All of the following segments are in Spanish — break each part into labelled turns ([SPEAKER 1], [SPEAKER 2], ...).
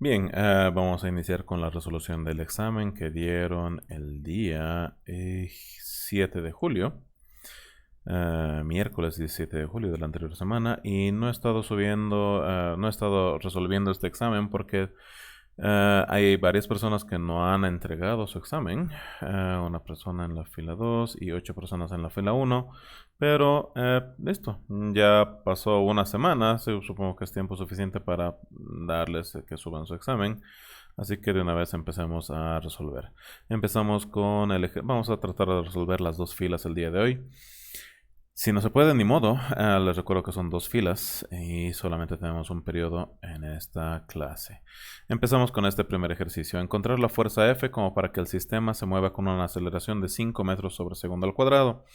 [SPEAKER 1] Bien, vamos a iniciar con la resolución del examen que dieron el día 7 de julio, miércoles 17 de julio de la anterior semana, y no he estado no he estado resolviendo este examen porque hay varias personas que no han entregado su examen, una persona en la fila 2 y 8 personas en la fila uno, pero listo, ya pasó una semana, supongo que es tiempo suficiente para darles que suban su examen, así que de una vez empecemos a resolver. Empezamos con vamos a tratar de resolver las dos filas el día de hoy. Si no se puede, ni modo. Les recuerdo que son dos filas y solamente tenemos un periodo en esta clase. Empezamos con este primer ejercicio. Encontrar la fuerza F como para que el sistema se mueva con una aceleración de 5 metros sobre segundo al cuadrado.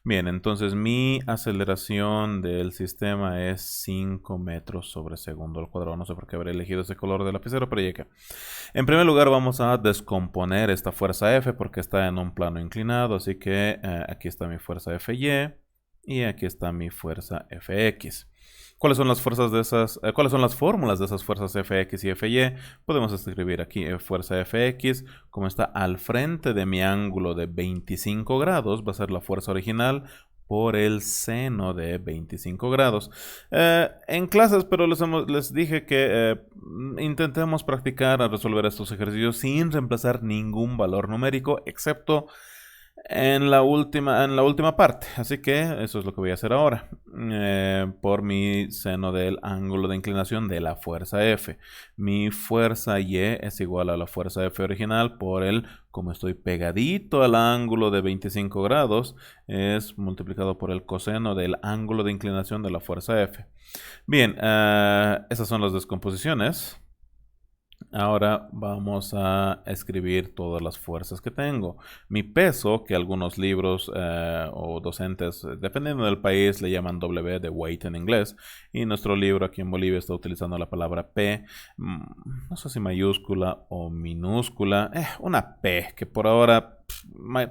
[SPEAKER 1] Bien, entonces mi aceleración del sistema es 5 metros sobre segundo al cuadrado. No sé por qué habré elegido ese color de lapicero, pero ya que. En primer lugar vamos a descomponer esta fuerza F porque está en un plano inclinado. Así que aquí está mi fuerza Fy. Y aquí está mi fuerza Fx. ¿Cuáles son las fuerzas de cuáles son las fórmulas de esas fuerzas Fx y Fy? Podemos escribir aquí fuerza Fx, como está al frente de mi ángulo de 25 grados, va a ser la fuerza original por el seno de 25 grados. En clases, pero les dije que intentemos practicar a resolver estos ejercicios sin reemplazar ningún valor numérico, excepto en la última parte. Así que eso es lo que voy a hacer ahora. Por mi seno del ángulo de inclinación de la fuerza F. Mi fuerza Y es igual a la fuerza F original por como estoy pegadito al ángulo de 25 grados, es multiplicado por el coseno del ángulo de inclinación de la fuerza F. Bien, esas son las descomposiciones. Ahora vamos a escribir todas las fuerzas que tengo. Mi peso, que algunos libros o docentes, dependiendo del país, le llaman W de weight en inglés. Y nuestro libro aquí en Bolivia está utilizando la palabra P, no sé si mayúscula o minúscula. Una P, que por ahora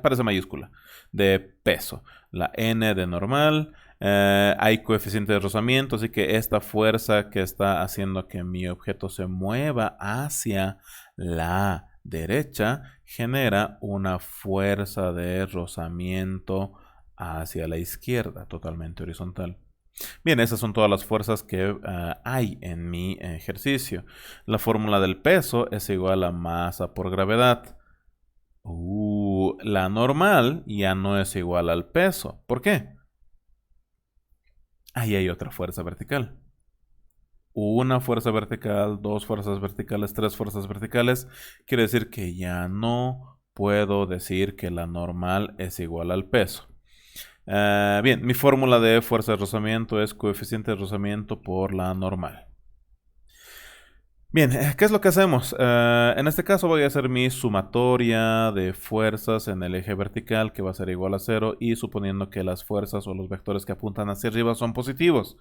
[SPEAKER 1] parece mayúscula, de peso. La N de normal. Hay coeficiente de rozamiento, así que esta fuerza que está haciendo que mi objeto se mueva hacia la derecha genera una fuerza de rozamiento hacia la izquierda, totalmente horizontal. Bien, esas son todas las fuerzas que hay en mi ejercicio. La fórmula del peso es igual a masa por gravedad. La normal ya no es igual al peso. ¿Por qué? Ahí hay otra fuerza vertical. Una fuerza vertical, dos fuerzas verticales, tres fuerzas verticales. Quiere decir que ya no puedo decir que la normal es igual al peso. Bien, mi fórmula de fuerza de rozamiento es coeficiente de rozamiento por la normal. Bien, ¿qué es lo que hacemos? En este caso voy a hacer mi sumatoria de fuerzas en el eje vertical, que va a ser igual a 0, y suponiendo que las fuerzas o los vectores que apuntan hacia arriba son positivos.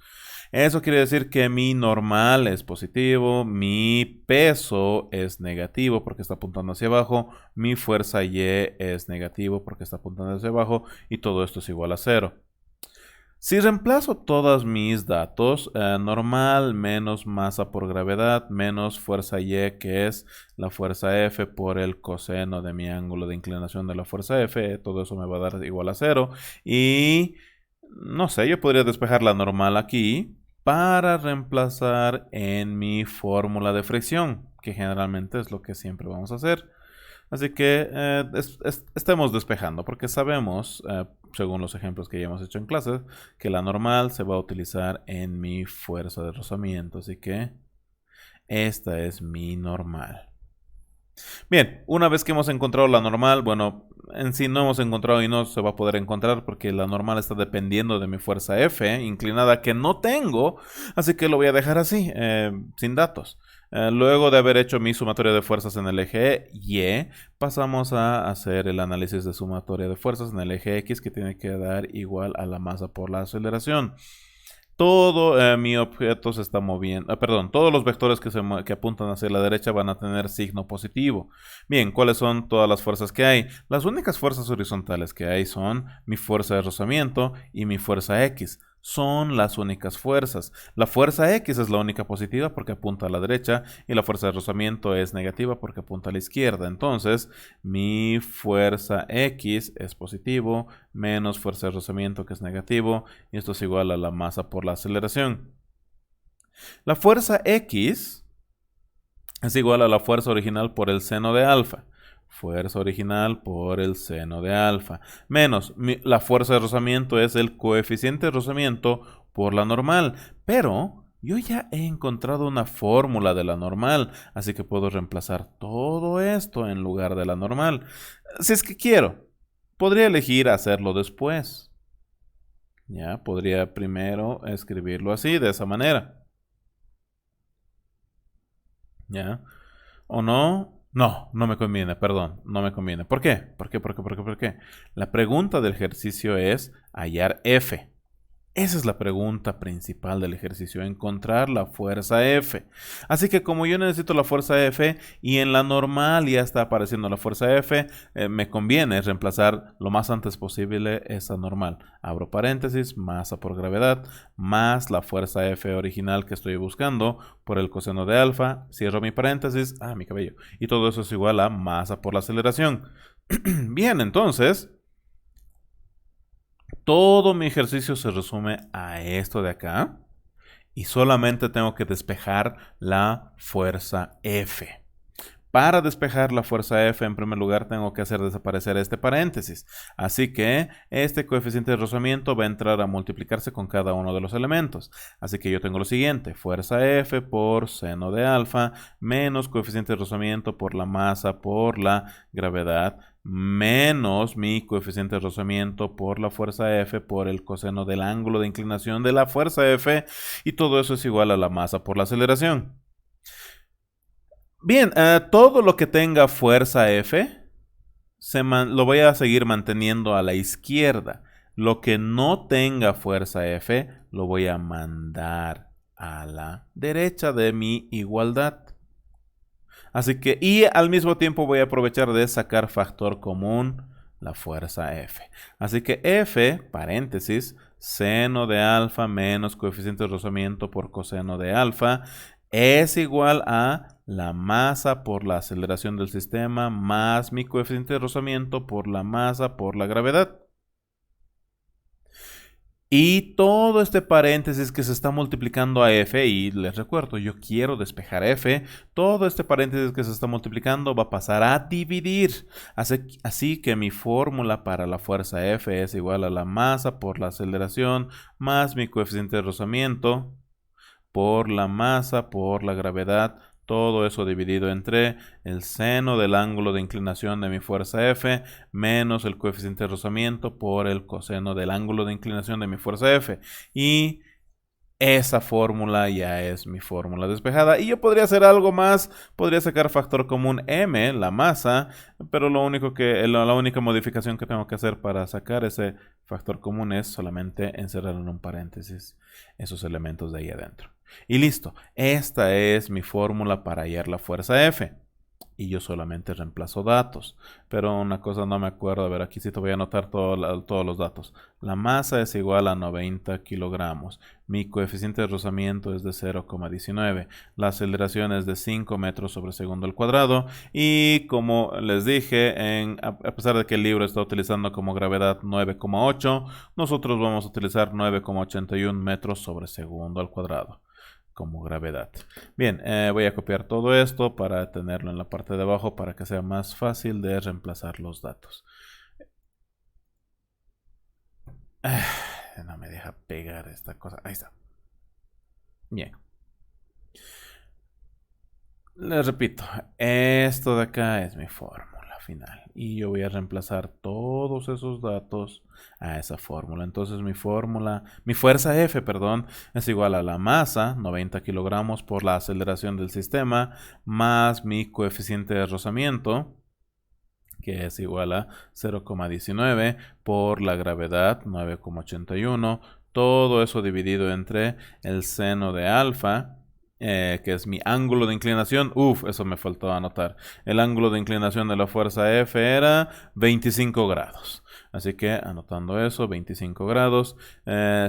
[SPEAKER 1] Eso quiere decir que mi normal es positivo, mi peso es negativo porque está apuntando hacia abajo, mi fuerza Y es negativo porque está apuntando hacia abajo, y todo esto es igual a 0. Si reemplazo todos mis datos, normal menos masa por gravedad menos fuerza Y, que es la fuerza F por el coseno de mi ángulo de inclinación de la fuerza F, todo eso me va a dar igual a 0. Y no sé, yo podría despejar la normal aquí para reemplazar en mi fórmula de fricción, que generalmente es lo que siempre vamos a hacer. Así que estemos despejando, porque sabemos, según los ejemplos que ya hemos hecho en clase, que la normal se va a utilizar en mi fuerza de rozamiento. Así que esta es mi normal. Bien, una vez que hemos encontrado la normal, bueno, en sí no hemos encontrado y no se va a poder encontrar porque la normal está dependiendo de mi fuerza F, inclinada, que no tengo, así que lo voy a dejar así, sin datos. Luego de haber hecho mi sumatoria de fuerzas en el eje Y, pasamos a hacer el análisis de sumatoria de fuerzas en el eje X, que tiene que dar igual a la masa por la aceleración. Todo mi objeto se está moviendo, perdón, todos los vectores que apuntan hacia la derecha van a tener signo positivo. Bien, ¿cuáles son todas las fuerzas que hay? Las únicas fuerzas horizontales que hay son mi fuerza de rozamiento y mi fuerza X. son las únicas fuerzas. La fuerza X es la única positiva porque apunta a la derecha y la fuerza de rozamiento es negativa porque apunta a la izquierda. Entonces, mi fuerza X es positivo menos fuerza de rozamiento que es negativo y esto es igual a la masa por la aceleración. La fuerza X es igual a la fuerza original por el seno de alfa. Fuerza original por el seno de alfa. Menos la fuerza de rozamiento es el coeficiente de rozamiento por la normal. Pero yo ya he encontrado una fórmula de la normal, así que puedo reemplazar todo esto en lugar de la normal. Si es que quiero, podría elegir hacerlo después. Ya, podría primero escribirlo así, de esa manera. ¿Ya? ¿O no? No, no me conviene, perdón, no me conviene. ¿Por qué? ¿Por qué? ¿Por qué? ¿Por qué? ¿Por qué? La pregunta del ejercicio es hallar F. Esa es la pregunta principal del ejercicio, encontrar la fuerza F. Así que como yo necesito la fuerza F y en la normal ya está apareciendo la fuerza F, me conviene reemplazar lo más antes posible esa normal. Abro paréntesis, masa por gravedad, más la fuerza F original que estoy buscando por el coseno de alfa, cierro mi paréntesis, mi cabello. Y todo eso es igual a masa por la aceleración. Bien, entonces todo mi ejercicio se resume a esto de acá y solamente tengo que despejar la fuerza F. Para despejar la fuerza F, en primer lugar, tengo que hacer desaparecer este paréntesis. Así que este coeficiente de rozamiento va a entrar a multiplicarse con cada uno de los elementos. Así que yo tengo lo siguiente, fuerza F por seno de alfa menos coeficiente de rozamiento por la masa por la gravedad menos mi coeficiente de rozamiento por la fuerza F por el coseno del ángulo de inclinación de la fuerza F y todo eso es igual a la masa por la aceleración. Bien, todo lo que tenga fuerza F lo voy a seguir manteniendo a la izquierda. Lo que no tenga fuerza F lo voy a mandar a la derecha de mi igualdad. Así que, y al mismo tiempo voy a aprovechar de sacar factor común la fuerza F. Así que F, paréntesis, seno de alfa menos coeficiente de rozamiento por coseno de alfa es igual a la masa por la aceleración del sistema más mi coeficiente de rozamiento por la masa por la gravedad. Y todo este paréntesis que se está multiplicando a F, y les recuerdo, yo quiero despejar F, todo este paréntesis que se está multiplicando va a pasar a dividir. Así que mi fórmula para la fuerza F es igual a la masa por la aceleración más mi coeficiente de rozamiento por la masa por la gravedad. Todo eso dividido entre el seno del ángulo de inclinación de mi fuerza F menos el coeficiente de rozamiento por el coseno del ángulo de inclinación de mi fuerza F. Y esa fórmula ya es mi fórmula despejada. Y yo podría hacer algo más. Podría sacar factor común m, la masa. Pero la única modificación que tengo que hacer para sacar ese factor común es solamente encerrar en un paréntesis esos elementos de ahí adentro. Y listo. Esta es mi fórmula para hallar la fuerza F. Y yo solamente reemplazo datos. Pero una cosa no me acuerdo. A ver, aquí sí te voy a anotar todos los datos. La masa es igual a 90 kilogramos. Mi coeficiente de rozamiento es de 0,19. La aceleración es de 5 metros sobre segundo al cuadrado. Y como les dije, a pesar de que el libro está utilizando como gravedad 9,8, nosotros vamos a utilizar 9,81 metros sobre segundo al cuadrado como gravedad. Bien, voy a copiar todo esto para tenerlo en la parte de abajo para que sea más fácil de reemplazar los datos. No me deja pegar esta cosa. Ahí está. Bien. Les repito, esto de acá es mi fórmula final. Y yo voy a reemplazar todos esos datos a esa fórmula. Entonces mi fuerza F, perdón, es igual a la masa, 90 kilogramos por la aceleración del sistema, más mi coeficiente de rozamiento, que es igual a 0,19 por la gravedad, 9,81. Todo eso dividido entre el seno de alfa, que es mi ángulo de inclinación. Eso me faltó anotar. El ángulo de inclinación de la fuerza F era 25 grados. Así que anotando eso, 25 grados,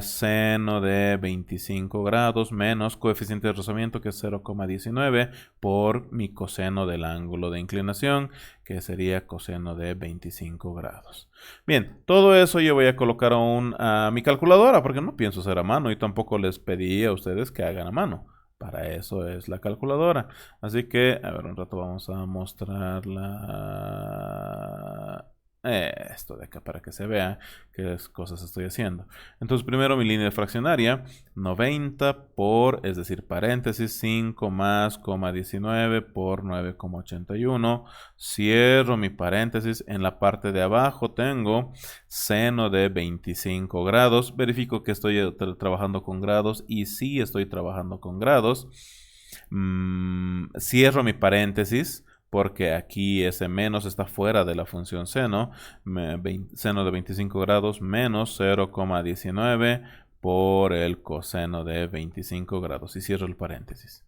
[SPEAKER 1] seno de 25 grados menos coeficiente de rozamiento, que es 0,19, por mi coseno del ángulo de inclinación, que sería coseno de 25 grados. Bien, todo eso yo voy a colocar aún a mi calculadora, porque no pienso hacer a mano y tampoco les pedí a ustedes que hagan a mano. Para eso es la calculadora. Así que, a ver, un rato vamos a mostrarla. Esto de acá para que se vea qué cosas estoy haciendo. Entonces, primero mi línea fraccionaria, 90 por, es decir, paréntesis, 5 más, 19 por 9,81. Cierro mi paréntesis. En la parte de abajo tengo seno de 25 grados. Verifico que estoy trabajando con grados y sí estoy trabajando con grados. Cierro mi paréntesis porque aquí ese menos está fuera de la función seno. Seno de 25 grados menos 0,19 por el coseno de 25 grados. Y cierro el paréntesis.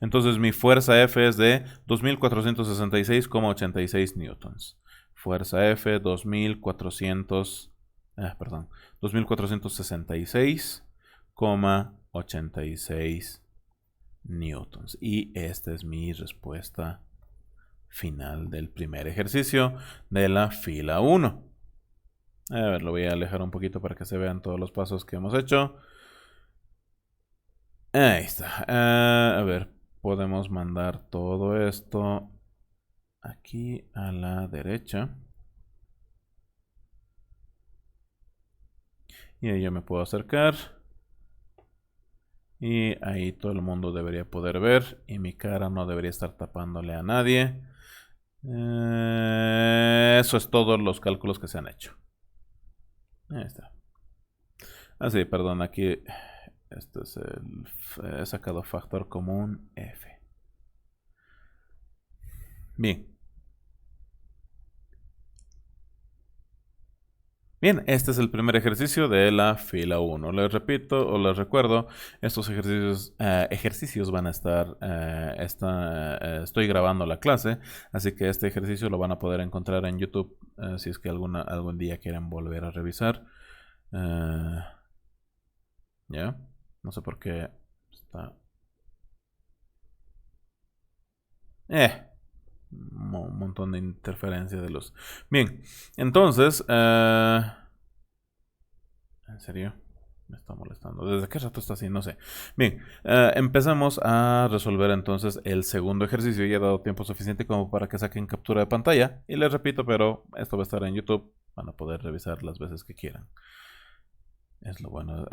[SPEAKER 1] Entonces mi fuerza F es de 2466,86 newtons. Fuerza F 2466,86 newtons. Y esta es mi respuesta final del primer ejercicio de la fila 1. A ver, lo voy a alejar un poquito para que se vean todos los pasos que hemos hecho. Ahí está. A ver, podemos mandar todo esto aquí a la derecha. Y ahí yo me puedo acercar. Y ahí todo el mundo debería poder ver. Y mi cara no debería estar tapándole a nadie. Eso es todos los cálculos que se han hecho. Ahí está. Sí, perdón, aquí este es he sacado factor común F. Bien. Bien, este es el primer ejercicio de la fila 1. Les repito o les recuerdo, estos ejercicios van a estar, estoy grabando la clase, así que este ejercicio lo van a poder encontrar en YouTube si es que algún día quieren volver a revisar. Ya, no sé por qué está... un montón de interferencia de luz. Bien, entonces... ¿en serio? Me está molestando. ¿Desde qué rato está así? No sé. Bien, empezamos a resolver entonces el segundo ejercicio. Ya he dado tiempo suficiente como para que saquen captura de pantalla. Y les repito, pero esto va a estar en YouTube. Van a poder revisar las veces que quieran. Es lo bueno.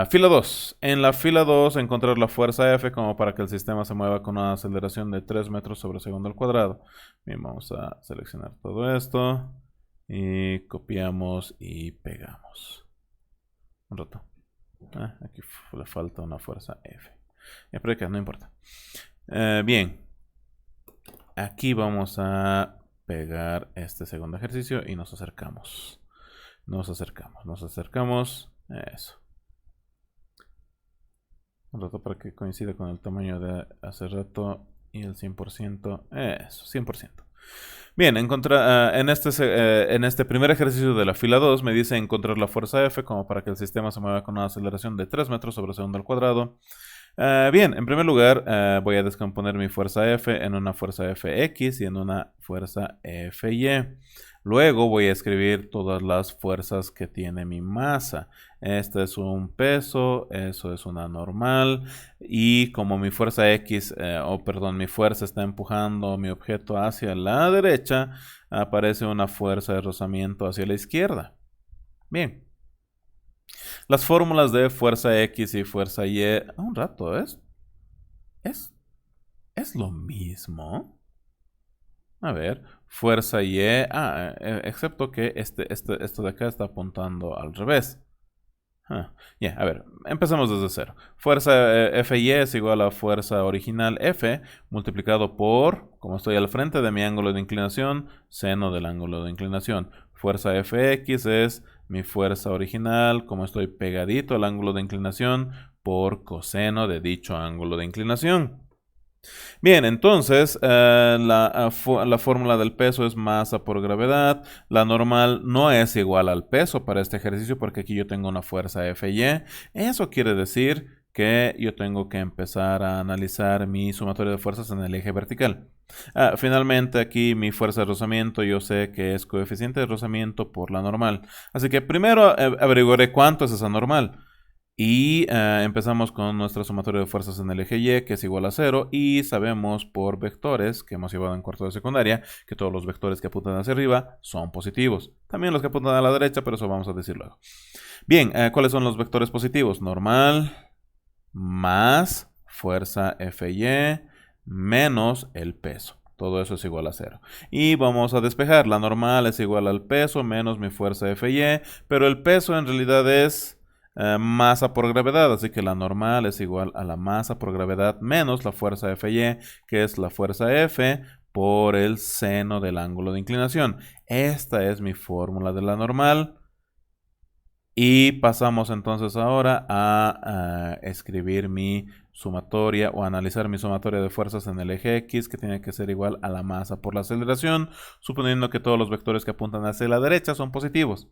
[SPEAKER 1] Fila 2. En la fila 2, encontrar la fuerza F como para que el sistema se mueva con una aceleración de 3 metros sobre segundo al cuadrado. Bien, vamos a seleccionar todo esto. Y copiamos y pegamos. Un rato. Aquí le falta una fuerza F. Pero acá no importa. Bien. Aquí vamos a pegar este segundo ejercicio y nos acercamos. Nos acercamos. Eso. Un rato para que coincida con el tamaño de hace rato y el 100%. Eso, 100%. Bien, en este primer ejercicio de la fila 2 me dice encontrar la fuerza F como para que el sistema se mueva con una aceleración de 3 metros sobre segundo al cuadrado. Bien, en primer lugar voy a descomponer mi fuerza F en una fuerza Fx y en una fuerza Fy. Luego voy a escribir todas las fuerzas que tiene mi masa. Este es un peso, eso es una normal. Y como mi fuerza X, mi fuerza está empujando mi objeto hacia la derecha, aparece una fuerza de rozamiento hacia la izquierda. Bien. Las fórmulas de fuerza X y fuerza Y, un rato, ¿es lo mismo? A ver, fuerza Y, excepto que esto de acá está apuntando al revés. A ver, empezamos desde cero. Fuerza Fy es igual a fuerza original F multiplicado por, como estoy al frente de mi ángulo de inclinación, seno del ángulo de inclinación. Fuerza Fx es mi fuerza original, como estoy pegadito al ángulo de inclinación, por coseno de dicho ángulo de inclinación. Bien, entonces la fórmula del peso es masa por gravedad. La normal no es igual al peso para este ejercicio porque aquí yo tengo una fuerza Fy. Eso quiere decir que yo tengo que empezar a analizar mi sumatoria de fuerzas en el eje vertical. Finalmente aquí mi fuerza de rozamiento yo sé que es coeficiente de rozamiento por la normal. Así que primero averiguaré cuánto es esa normal. Y empezamos con nuestra sumatoria de fuerzas en el eje Y, que es igual a 0, y sabemos por vectores que hemos llevado en cuarto de secundaria que todos los vectores que apuntan hacia arriba son positivos. También los que apuntan a la derecha, pero eso vamos a decir luego. Bien, ¿cuáles son los vectores positivos? Normal más fuerza Fy menos el peso. Todo eso es igual a 0. Y vamos a despejar. La normal es igual al peso menos mi fuerza Fy, pero el peso en realidad es masa por gravedad, así que la normal es igual a la masa por gravedad menos la fuerza Fy, que es la fuerza F por el seno del ángulo de inclinación. Esta es mi fórmula de la normal. Y pasamos entonces ahora a escribir mi sumatoria o analizar mi sumatoria de fuerzas en el eje X, que tiene que ser igual a la masa por la aceleración, suponiendo que todos los vectores que apuntan hacia la derecha son positivos.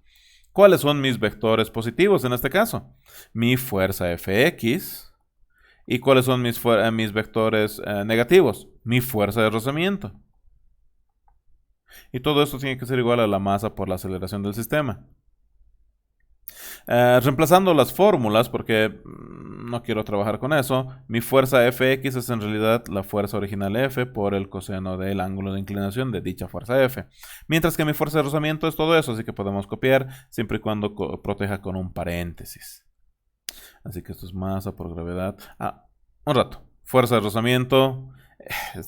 [SPEAKER 1] ¿Cuáles son mis vectores positivos en este caso? Mi fuerza Fx. ¿Y cuáles son mis vectores negativos? Mi fuerza de rozamiento. Y todo esto tiene que ser igual a la masa por la aceleración del sistema. Reemplazando las fórmulas, porque no quiero trabajar con eso, mi fuerza Fx es en realidad la fuerza original F por el coseno del ángulo de inclinación de dicha fuerza F. Mientras que mi fuerza de rozamiento es todo eso, así que podemos copiar siempre y cuando proteja con un paréntesis. Así que esto es masa por gravedad. Un rato. Fuerza de rozamiento.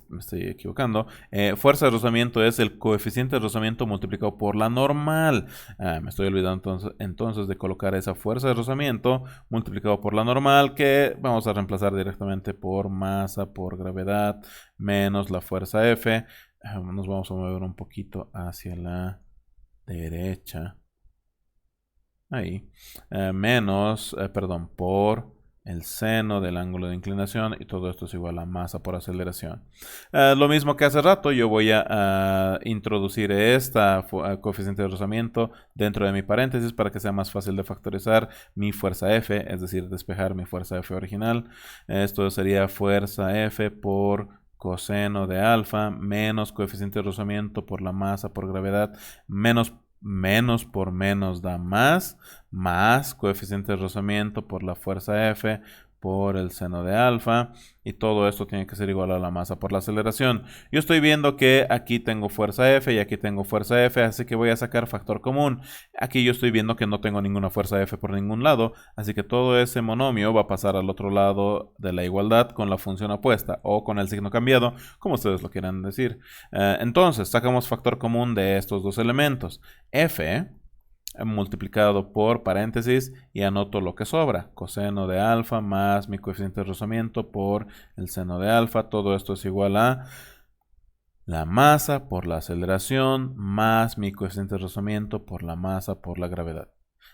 [SPEAKER 1] Me estoy equivocando. Fuerza de rozamiento es el coeficiente de rozamiento multiplicado por la normal. Me estoy olvidando entonces de colocar esa fuerza de rozamiento multiplicado por la normal, que vamos a reemplazar directamente por masa por gravedad menos la fuerza F. Nos vamos a mover un poquito hacia la derecha. Ahí. Por el seno del ángulo de inclinación, y todo esto es igual a masa por aceleración. Lo mismo que hace rato, yo voy a introducir esta coeficiente de rozamiento dentro de mi paréntesis para que sea más fácil de factorizar mi fuerza F, es decir, despejar mi fuerza F original. Esto sería fuerza F por coseno de alfa menos coeficiente de rozamiento por la masa por gravedad menos por menos da más coeficiente de rozamiento por la fuerza F por el seno de alfa, y todo esto tiene que ser igual a la masa por la aceleración. Yo estoy viendo que aquí tengo fuerza F y aquí tengo fuerza F, así que voy a sacar factor común. Aquí yo estoy viendo que no tengo ninguna fuerza F por ningún lado, así que todo ese monomio va a pasar al otro lado de la igualdad con la función opuesta o con el signo cambiado, como ustedes lo quieran decir. Entonces, sacamos factor común de estos dos elementos. F multiplicado por paréntesis y anoto lo que sobra, coseno de alfa más mi coeficiente de rozamiento por el seno de alfa. Todo esto es igual a la masa por la aceleración más mi coeficiente de rozamiento por la masa por la gravedad.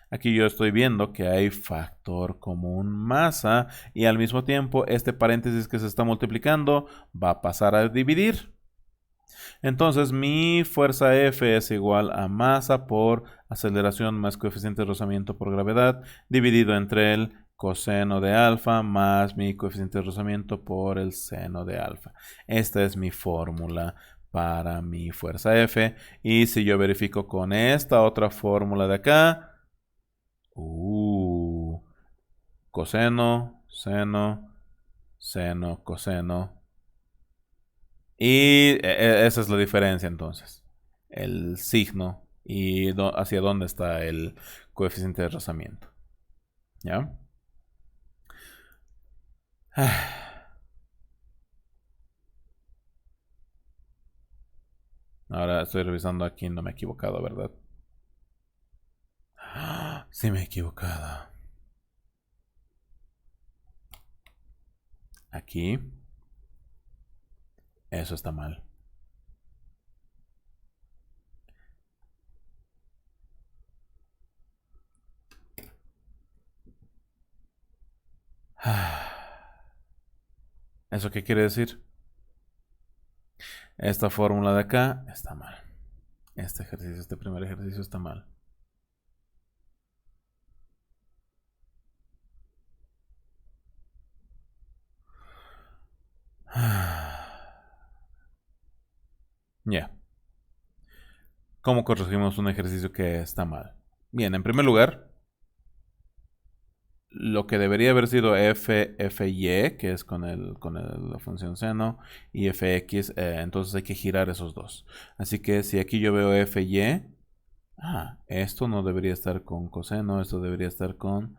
[SPEAKER 1] Aquí yo estoy viendo que hay factor común masa y al mismo tiempo este paréntesis que se está multiplicando va a pasar a dividir. Entonces mi fuerza F es igual a masa por aceleración más coeficiente de rozamiento por gravedad dividido entre el coseno de alfa más mi coeficiente de rozamiento por el seno de alfa. Esta es mi fórmula para mi fuerza F. Y si yo verifico con esta otra fórmula de acá, coseno, seno, seno, coseno. Y esa es la diferencia entonces. El signo y hacia dónde está el coeficiente de rozamiento. ¿Ya? Ahora estoy revisando aquí, no me he equivocado, ¿verdad? Sí me he equivocado. Aquí. Eso está mal. ¿Eso qué quiere decir? Esta fórmula de acá está mal. Este ejercicio, este primer ejercicio está mal. Ya. ¿Cómo corregimos un ejercicio que está mal? Bien, en primer lugar, lo que debería haber sido fy, que es con la función seno, y fx, entonces hay que girar esos dos. Así que si aquí yo veo fy, esto no debería estar con coseno, esto debería estar con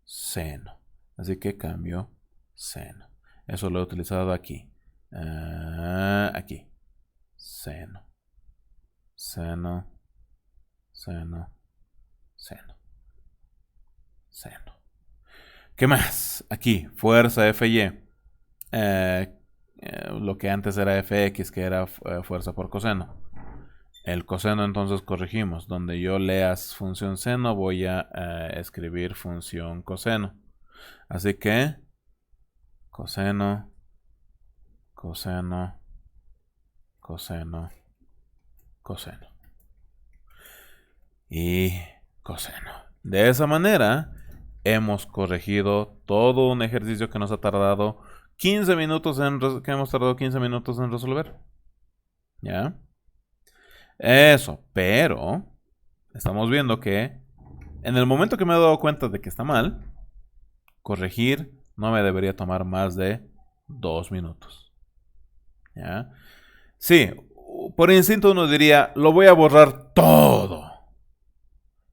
[SPEAKER 1] seno. Así que cambio seno. Eso lo he utilizado aquí. Aquí. Seno. Seno. Seno. Seno. Seno. ¿Qué más? Aquí, fuerza Fy. Lo que antes era Fx, que era fuerza por coseno. El coseno entonces corregimos. Donde yo leas función seno, voy a escribir función coseno. Así que coseno, coseno, coseno, coseno. Y coseno. De esa manera hemos corregido todo un ejercicio que nos ha tardado 15 minutos en resolver. ¿Ya? Eso, pero estamos viendo que en el momento que me he dado cuenta de que está mal, corregir no me debería tomar más de 2 minutos. ¿Ya? Sí, por instinto uno diría, lo voy a borrar todo.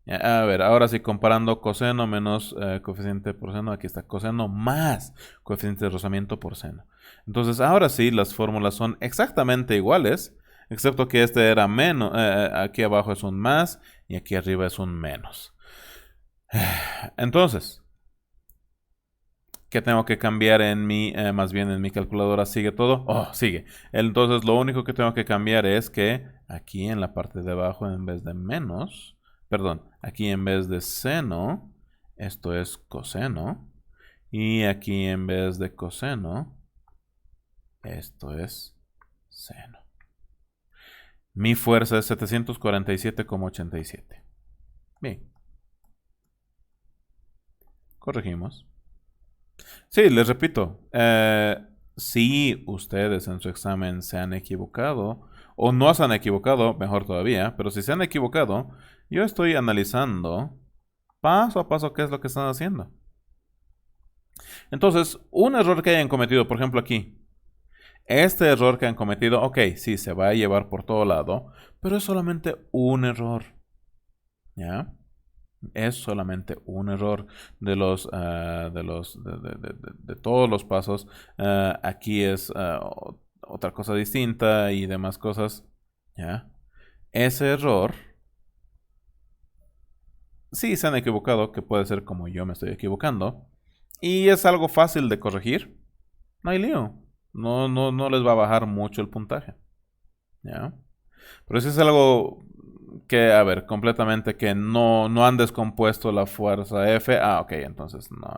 [SPEAKER 1] A ver, ahora sí, comparando coseno menos coeficiente por seno, aquí está coseno más coeficiente de rozamiento por seno. Entonces, ahora sí, las fórmulas son exactamente iguales, excepto que este era menos, aquí abajo es un más y aquí arriba es un menos. Entonces, ¿qué tengo que cambiar en mi, más bien en mi calculadora? ¿Sigue todo? Oh, sigue. Entonces, lo único que tengo que cambiar es que aquí en la parte de abajo, en vez de menos, perdón, aquí en vez de seno, esto es coseno. Y aquí en vez de coseno, esto es seno. Mi fuerza es 747,87. Bien. Corregimos. Sí, les repito, si ustedes en su examen se han equivocado, o no se han equivocado, mejor todavía, pero si se han equivocado, yo estoy analizando paso a paso qué es lo que están haciendo. Entonces, un error que hayan cometido, por ejemplo aquí, este error que han cometido, ok, sí, se va a llevar por todo lado, pero es solamente un error. ¿Ya? Es solamente un error de de todos los pasos. Aquí es otra cosa distinta y demás cosas. ¿Ya? Ese error, sí se han equivocado, que puede ser como yo me estoy equivocando. Y es algo fácil de corregir. No hay lío. No les va a bajar mucho el puntaje. ¿Ya? Pero si es algo que, a ver, completamente que no han descompuesto la fuerza F. Ok, entonces no,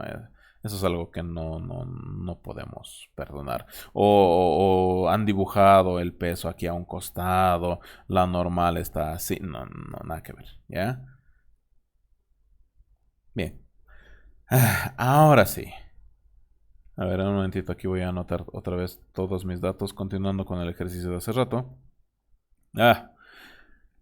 [SPEAKER 1] eso es algo que no podemos perdonar. O han dibujado el peso aquí a un costado, la normal está así. No, nada que ver, ¿ya? Bien. Ahora sí. A ver, un momentito, aquí voy a anotar otra vez todos mis datos, continuando con el ejercicio de hace rato.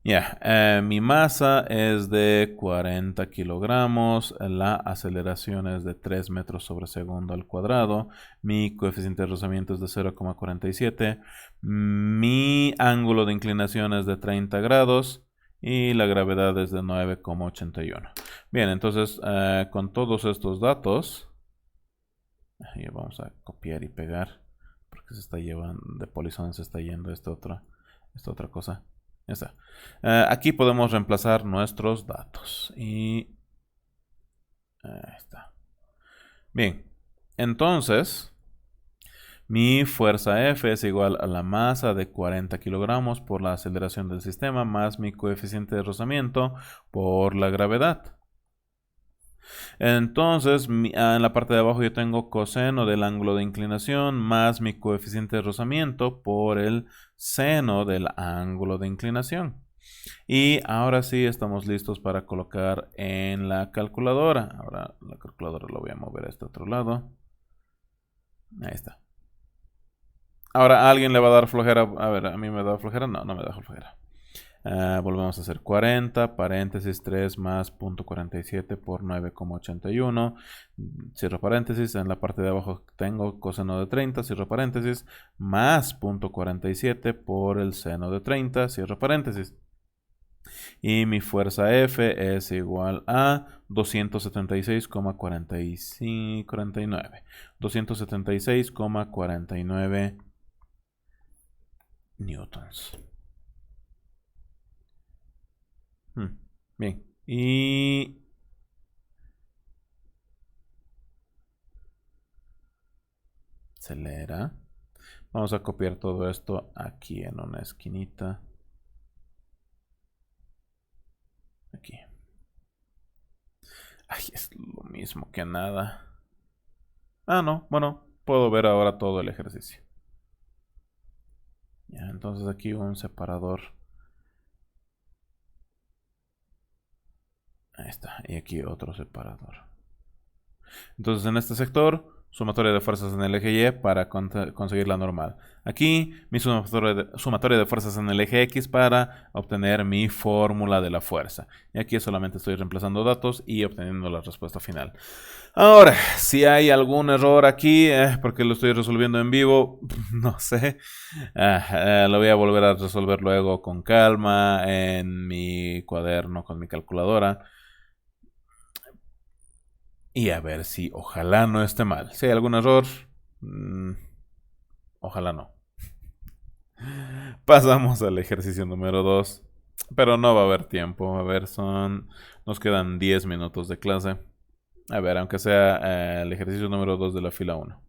[SPEAKER 1] Mi masa es de 40 kilogramos, la aceleración es de 3 metros sobre segundo al cuadrado, mi coeficiente de rozamiento es de 0,47, mi ángulo de inclinación es de 30 grados y la gravedad es de 9,81. Bien, entonces con todos estos datos, ya vamos a copiar y pegar, porque se está llevando, de polizón se está yendo esta otra cosa. Ya está. Aquí podemos reemplazar nuestros datos. Y ahí está. Bien. Entonces, mi fuerza F es igual a la masa de 40 kilogramos por la aceleración del sistema más mi coeficiente de rozamiento por la gravedad. Entonces, en la parte de abajo yo tengo coseno del ángulo de inclinación más mi coeficiente de rozamiento por el seno del ángulo de inclinación. Y ahora sí estamos listos para colocar en la calculadora. Ahora la calculadora lo voy a mover a este otro lado. Ahí está. Ahora a alguien le va a dar flojera. A ver, ¿a mí me da flojera? No, no me da flojera. Volvemos a hacer 40, paréntesis 3 más punto 47 por 9,81. Cierro paréntesis. En la parte de abajo tengo coseno de 30, cierro paréntesis, más punto 47 por el seno de 30, cierro paréntesis. Y mi fuerza F es igual a 276,49. 276,49 newtons. Bien. Y acelera. Vamos a copiar todo esto aquí en una esquinita. Aquí. Ay, es lo mismo que nada. Ah, no. Bueno, puedo ver ahora todo el ejercicio. Ya, entonces aquí un separador. Ahí está. Y aquí otro separador. Entonces en este sector, sumatoria de fuerzas en el eje Y para conseguir la normal. Aquí, mi sumatoria de fuerzas en el eje X para obtener mi fórmula de la fuerza. Y aquí solamente estoy reemplazando datos y obteniendo la respuesta final. Ahora, si hay algún error aquí, porque lo estoy resolviendo en vivo, no sé. Lo voy a volver a resolver luego con calma en mi cuaderno con mi calculadora. Y a ver si ojalá no esté mal. Si hay algún error, ojalá no. Pasamos al ejercicio número 2. Pero no va a haber tiempo. A ver, nos quedan 10 minutos de clase. A ver, aunque sea el ejercicio número 2 de la fila 1.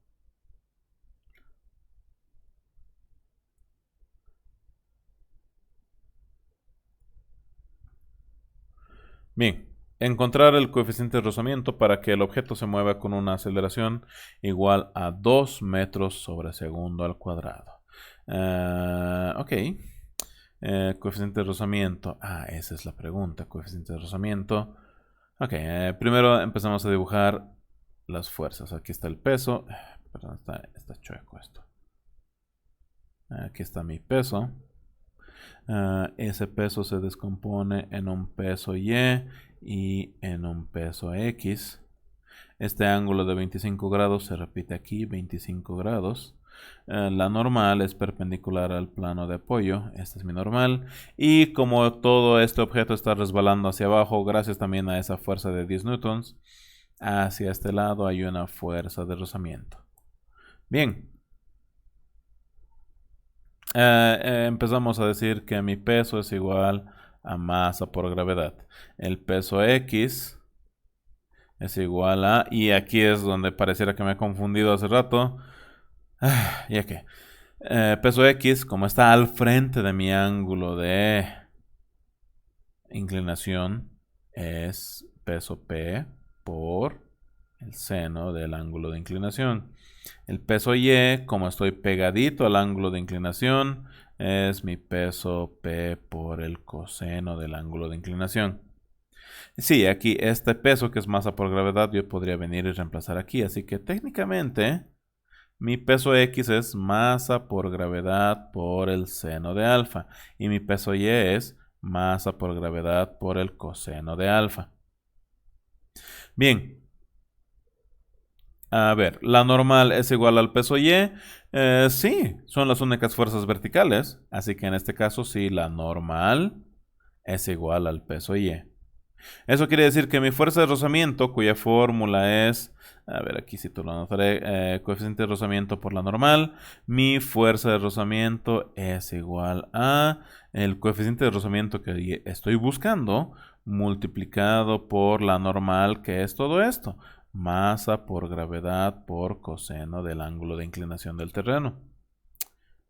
[SPEAKER 1] Bien. Encontrar el coeficiente de rozamiento para que el objeto se mueva con una aceleración igual a 2 metros sobre segundo al cuadrado. Ok. Coeficiente de rozamiento. Esa es la pregunta. Coeficiente de rozamiento. Ok, primero empezamos a dibujar las fuerzas. Aquí está el peso. Perdón, está chueco esto. Aquí está mi peso. Ese peso se descompone en un peso Y y en un peso X. Este ángulo de 25 grados se repite aquí, 25 grados. La normal es perpendicular al plano de apoyo. Esta es mi normal. Y como todo este objeto está resbalando hacia abajo, gracias también a esa fuerza de 10 newtons, hacia este lado hay una fuerza de rozamiento. Bien. Empezamos a decir que mi peso es igual a masa por gravedad. El peso X es igual a... Y aquí es donde pareciera que me he confundido hace rato. Ya que peso X, como está al frente de mi ángulo de inclinación, es peso P por el seno del ángulo de inclinación. El peso Y, como estoy pegadito al ángulo de inclinación, es mi peso P por el coseno del ángulo de inclinación. Sí, aquí este peso que es masa por gravedad yo podría venir y reemplazar aquí, así que técnicamente mi peso X es masa por gravedad por el seno de alfa y mi peso Y es masa por gravedad por el coseno de alfa. Bien. A ver, la normal es igual al peso Y. Sí, son las únicas fuerzas verticales, así que en este caso sí, la normal es igual al peso Y. Eso quiere decir que mi fuerza de rozamiento, cuya fórmula es, a ver, aquí sí te lo anotaré, coeficiente de rozamiento por la normal, mi fuerza de rozamiento es igual a el coeficiente de rozamiento que estoy buscando multiplicado por la normal, que es todo esto, masa por gravedad por coseno del ángulo de inclinación del terreno.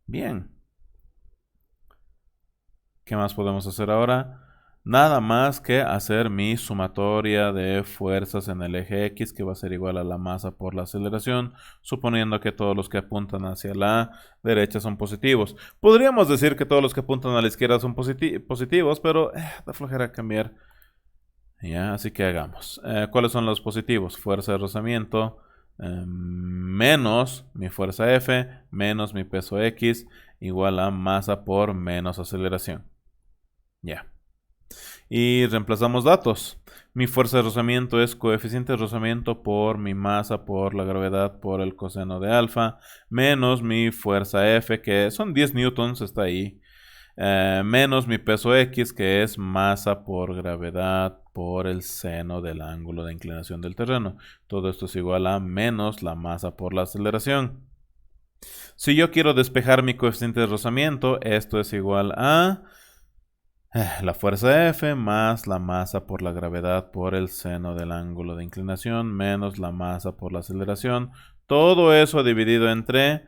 [SPEAKER 1] Bien. ¿Qué más podemos hacer ahora? nada más que hacer mi sumatoria de fuerzas en el eje X, que va a ser igual a la masa por la aceleración, suponiendo que todos los que apuntan hacia la derecha son positivos. Podríamos decir que todos los que apuntan a la izquierda son positivos, pero da flojera cambiar. Ya, así que hagamos. ¿Cuáles son los positivos? Fuerza de rozamiento menos mi fuerza F menos mi peso X igual a masa por menos aceleración. Ya. Y reemplazamos datos. Mi fuerza de rozamiento es coeficiente de rozamiento por mi masa por la gravedad por el coseno de alfa, menos mi fuerza F, que son 10 newtons, está ahí, menos mi peso X, que es masa por gravedad por el seno del ángulo de inclinación del terreno. Todo esto es igual a menos la masa por la aceleración. Si yo quiero despejar mi coeficiente de rozamiento, esto es igual a la fuerza F más la masa por la gravedad por el seno del ángulo de inclinación menos la masa por la aceleración. Todo eso dividido entre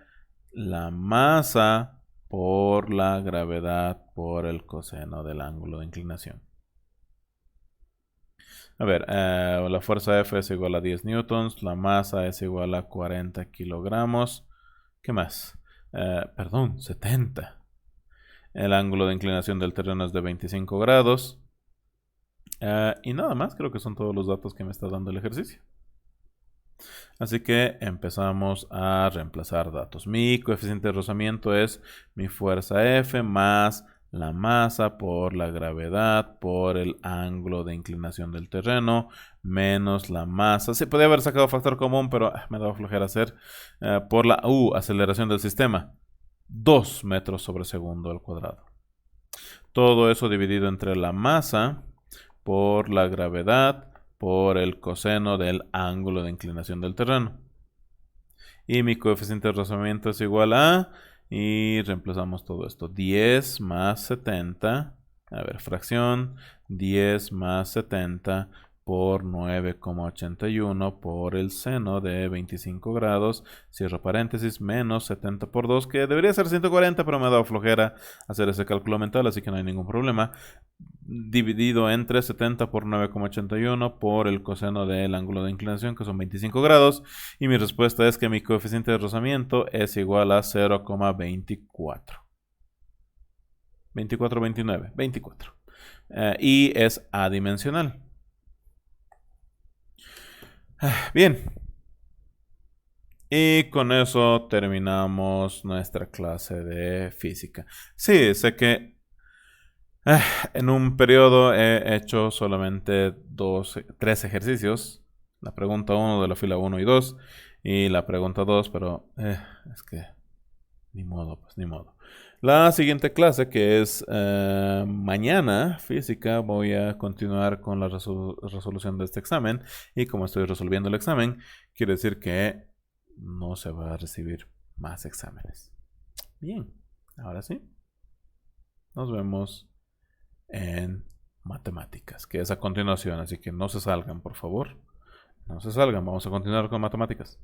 [SPEAKER 1] la masa por la gravedad por el coseno del ángulo de inclinación. A ver, la fuerza F es igual a 10 newtons, la masa es igual a 40 kilogramos. ¿Qué más? Perdón, 70. El ángulo de inclinación del terreno es de 25 grados. Y nada más, creo que son todos los datos que me está dando el ejercicio. Así que empezamos a reemplazar datos. Mi coeficiente de rozamiento es mi fuerza F más la masa por la gravedad por el ángulo de inclinación del terreno menos la masa. Sí, podría haber sacado factor común, pero me daba flojera hacer. Por la aceleración del sistema. 2 metros sobre segundo al cuadrado. Todo eso dividido entre la masa por la gravedad por el coseno del ángulo de inclinación del terreno. Y mi coeficiente de rozamiento es igual a, y reemplazamos todo esto, 10 más 70, a ver, fracción, 10 más 70 por 9,81 por el seno de 25 grados, cierro paréntesis, menos 70 por 2, que debería ser 140, pero me ha dado flojera hacer ese cálculo mental, así que no hay ningún problema. Dividido entre 70 por 9,81 por el coseno del ángulo de inclinación, que son 25 grados, y mi respuesta es que mi coeficiente de rozamiento es igual a 0,24. 24, 29, 24. Y es adimensional. Bien. Y con eso terminamos nuestra clase de física. Sí, sé que en un periodo he hecho solamente 3 ejercicios. La pregunta 1 de la fila 1 y 2 y la pregunta 2, pero es que ni modo, pues ni modo. La siguiente clase, que es mañana, física, voy a continuar con la resolución de este examen. Y como estoy resolviendo el examen, quiere decir que no se va a recibir más exámenes. Bien, ahora sí. Nos vemos en matemáticas, que es a continuación, así que no se salgan, por favor. No se salgan, vamos a continuar con matemáticas.